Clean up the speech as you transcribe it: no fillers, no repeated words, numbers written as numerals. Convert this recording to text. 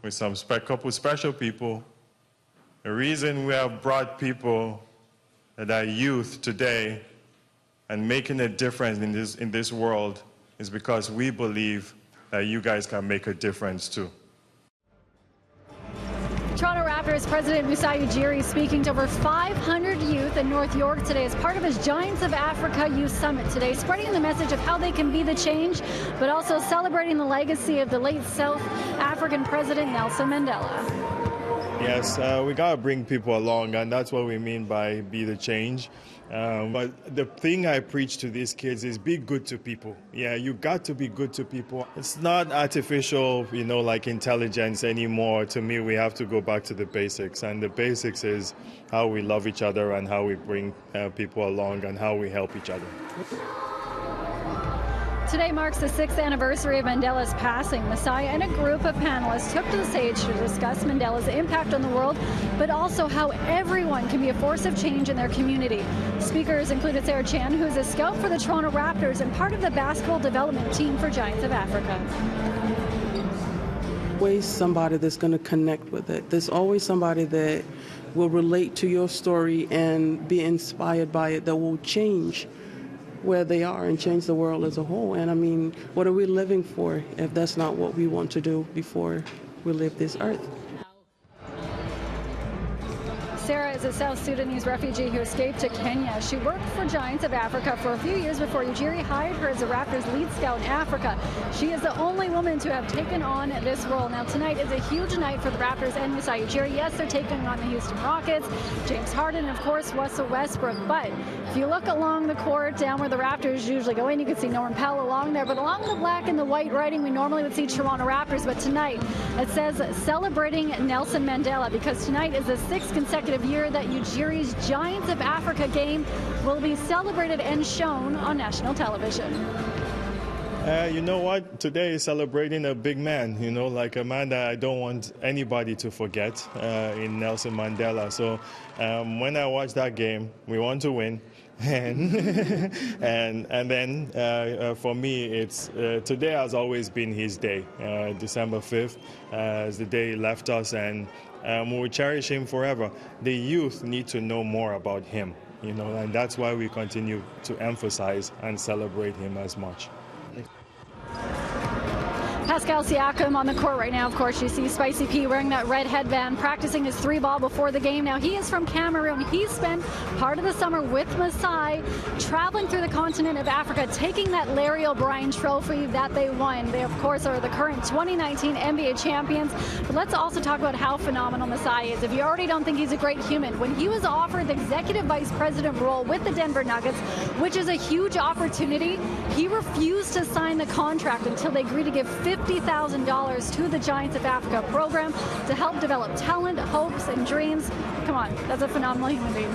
with some couple special people. The reason we have brought people that are youth today and making a difference in this world is because we believe that you guys can make a difference too. Toronto Raptors President Masai Ujiri speaking to over 500 youth in North York today as part of his Giants of Africa Youth Summit today, spreading the message of how they can be the change, but also celebrating the legacy of the late South African President Nelson Mandela. Yes, we got to bring people along, and that's what we mean by be the change. But the thing I preach to these kids is be good to people. Yeah, you got to be good to people. It's not artificial, like intelligence anymore. To me, we have to go back to the basics. And the basics is how we love each other and how we bring people along and how we help each other. Today marks the 6th anniversary of Mandela's passing. Masai and a group of panelists took to the stage to discuss Mandela's impact on the world, but also how everyone can be a force of change in their community. Speakers included Sarah Chan, who is a scout for the Toronto Raptors and part of the basketball development team for Giants of Africa. Always somebody that's going to connect with it. There's always somebody that will relate to your story and be inspired by it, that will change where they are and change the world as a whole. And I mean, what are we living for if that's not what we want to do before we leave this earth? Sarah is a South Sudanese refugee who escaped to Kenya. She worked for Giants of Africa for a few years before Ujiri hired her as a Raptors lead scout in Africa. She is the only woman to have taken on this role. Now tonight is a huge night for the Raptors and Masai Ujiri. Yes, they're taking on the Houston Rockets, James Harden, and of course Russell Westbrook. But if you look along the court, down where the Raptors usually go in, you can see Norman Powell along there. But along the black and the white writing, we normally would see Toronto Raptors. But tonight it says celebrating Nelson Mandela, because tonight is the 6th consecutive year that Ujiri's Giants of Africa game will be celebrated and shown on national television. You know what? Today is celebrating a big man, like a man that I don't want anybody to forget in Nelson Mandela. So when I watch that game, we want to win. And then for me, it's today has always been his day. December 5th is the day he left us, and we will cherish him forever. The youth need to know more about him, and that's why we continue to emphasize and celebrate him as much. Pascal Siakam on the court right now. Of course, you see Spicy P wearing that red headband, practicing his 3-ball before the game. Now, he is from Cameroon. He spent part of the summer with Masai, traveling through the continent of Africa, taking that Larry O'Brien trophy that they won. They, of course, are the current 2019 NBA champions. But let's also talk about how phenomenal Masai is. If you already don't think he's a great human, when he was offered the executive vice president role with the Denver Nuggets, which is a huge opportunity, he refused to sign the contract until they agreed to give $50,000 to the Giants of Africa program to help develop talent, hopes, and dreams. Come on, that's a phenomenal human being.